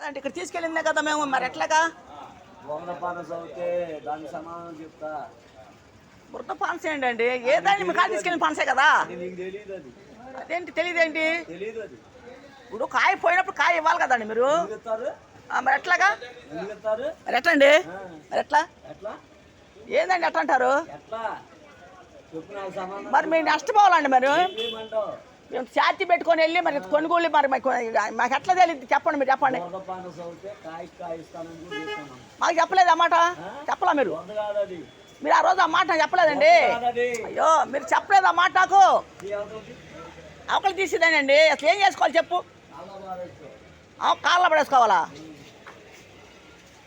అంటే ఇక్కడ తీసుకెళ్ళిందే కదా మేము, మరి ఎట్లాగా దానికి సమాధానం చెప్తా. బురద పాన్స్ ఏంటండి? ఏ దాన్ని మీ కాదు తీసుకెళ్ళిన పాన్సే కదా. అదేంటి తెలియదేంటి? ఇప్పుడు కాయ పోయినప్పుడు కాయ ఇవ్వాలి కదండి మీరు. మరి ఎట్లాగా? మరి ఎట్లా అండి? మరి ఎట్లా ఏందండి ఎట్లా అంటారు? మరి మేము నష్టపోవాలండి. మరి మేము ఛార్జీ పెట్టుకొని వెళ్ళి మరి కొనుగోలు మరి మాకు ఎట్లా తెలియదు చెప్పండి, మీరు చెప్పండి. మాకు చెప్పలేదు అన్నమాట. చెప్పలా మీరు? మీరు ఆ రోజు ఆ మాట చెప్పలేదండి. అయ్యో మీరు చెప్పలేదు ఆ మాట నాకు. ఆకలి తీసేదేనండి. అసలు ఏం చేసుకోవాలి చెప్పు? కాళ్ళ పడేసుకోవాలా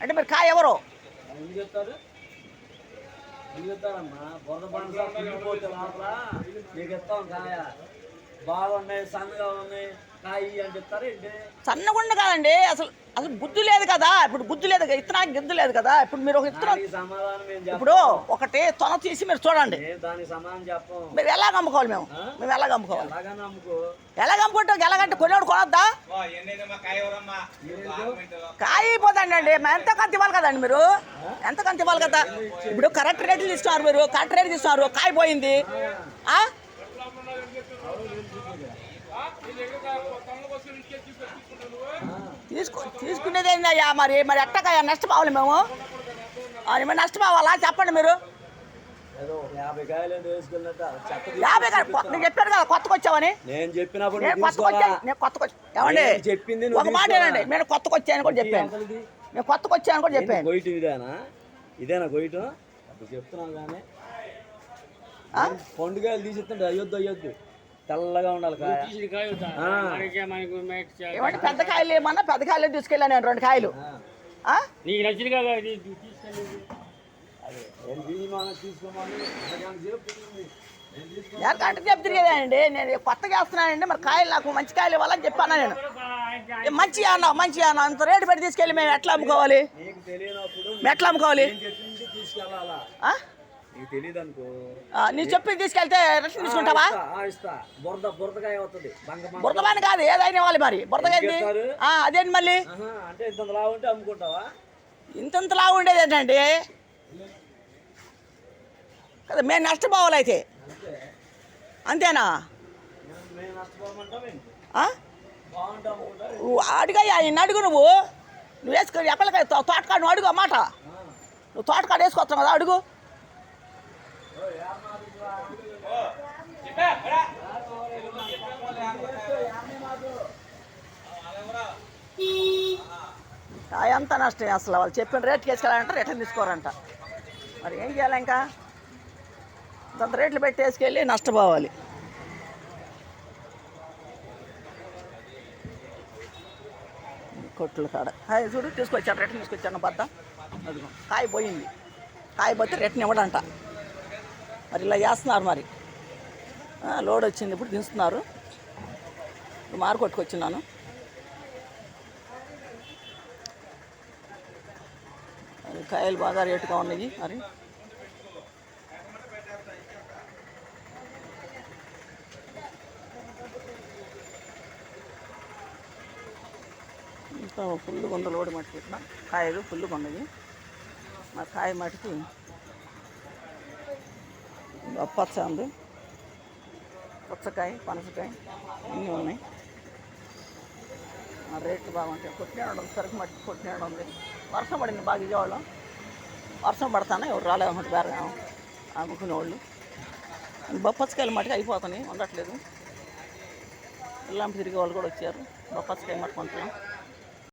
అంటే మీరు కాయ ఎవరు? బాగున్నాయి, సన్నగా ఉన్నాయి, కాయి అని చెప్తారు. సన్నగుండ కాదండి, అసలు అసలు బుద్ధి లేదు కదా. ఇప్పుడు బుద్ధి లేదు కదా, ఇత్తనానికి గిద్దు లేదు కదా. ఇప్పుడు మీరు ఒక ఇత్తనం ఇప్పుడు ఒకటి తొన తీసి మీరు చూడండి. మీరు ఎలాగ అమ్ముకోవాలి? మేము ఎలాగ అమ్ముకోవాలి? ఎలాగ అమ్ముకుంటాం? ఎలాగంటే కొనేవాడు కొనొద్దా? కాయ అయిపోతాండి. ఎంత కంత ఇవ్వాలి కదండి మీరు, ఎంత కంత ఇవ్వాలి కదా. ఇప్పుడు కరెక్ట్ రేట్లు తీస్తున్నారు, మీరు కరెక్ట్ రేట్లు తీస్తున్నారు, కాయ పోయింది. తీసుకునేది ఏందయ్యా? మరి మరి ఎట్టకాయ నష్టపోవాలి మేము? మరి నష్టపోవాలా చెప్పండి మీరు. 50 కాయలు 50 కాయలు నేను చెప్పాను కదా కొత్తగా వచ్చామని. నేను చెప్పినప్పుడు ఏమండి చెప్పింది ఒక మాట ఏనండి, నేను కొత్తగా వచ్చాను కూడా చెప్పాను. నేను కొత్తగా వచ్చాను కూడా చెప్పాను. గొయ్యటం ఇదేనా గొయ్యటం? అప్పుడు చెప్తున్నాను కానీ పండుగలు తీసిస్తుంటే అయ్యొద్దు తెల్లగా ఉండాలి. ఏమంటే పెద్ద కాయలు ఏమన్నా పెద్ద కాయలు తీసుకెళ్ళాను నేను 2 కాయలు. ఎంతకంటే చెప్పు తిరిగేదానండి. నేను కొత్తగా వేస్తున్నానండి, మరి కాయలు నాకు మంచి కాయలు ఇవ్వాలని చెప్పాను. నేను మంచిగా అన్నా అంత రేటు పెట్టి తీసుకెళ్ళి మేము ఎట్లా అమ్ముకోవాలి? నీకు చెప్పి తీసుకెళ్తే రిటర్న్ తీసుకుంటావా? బురదబాని కాదు, ఏదైనా ఇవ్వాలి. మరి బురదగా అదేంటి మళ్ళీ ఇంత లావు ఉండేది ఏంటండి కదా. మేము నష్టపోవాలి అయితే అంతేనా? అడిగా ఆయన అడుగు, నువ్వు వేసుకొని ఎక్కడికి తోటకాడు నువ్వు అడుగు అన్నమాట. నువ్వు తోటకాడు వేసుకొస్తావు కదా, అడుగు. ఎంత నష్టం అసలు. వాళ్ళు చెప్పిన రేట్కి వేసుకెళ్ళాలంటే రిటర్న్ తీసుకోరంట. మరి ఏం చేయాలి? ఇంకా అంత రేట్లు పెట్టి వేసుకెళ్ళి నష్టపోవాలి. కొట్లు కాడ చూడు తీసుకొచ్చాను, రిటర్న్ తీసుకొచ్చాను బద్ద. అదిగో కాయ పోయింది, కాయ పోతే రిటర్న్ ఇవ్వడంట. మరి ఇలా చేస్తున్నారు. మరి లోడ్ వచ్చింది, ఇప్పుడు దించుతున్నారు. మారు కొట్టుకొచ్చినాను. కాయలు బాగా రేటుగా ఉన్నాయి. మరి ఇంకా ఫుల్గా ఉంది లోడ్ మట్టుకు. ఇక్కడ కాయలు ఫుల్గా ఉన్నాయి. మరి కాయ మటుకు పచ్చ ఉంది, పుచ్చకాయ, పనసకాయ అన్నీ ఉన్నాయి. రేట్లు బాగుంటాయి. కొట్టినాడు ఉంది, సరుకు మట్టి కొట్టినాడు ఉంది. వర్షం పడింది బాగా విజయవాడలో. వర్షం పడతానే ఎవరు రాలేమంటే బేర అమ్ముకునే వాళ్ళు. బొప్పచ్చకాయలు మట్టుకు అయిపోతున్నాయి, ఉండట్లేదు. ఇల్లంపి తిరిగే వాళ్ళు కూడా వచ్చారు. బొప్పచ్చకాయ మట్టుకుంటున్నాం.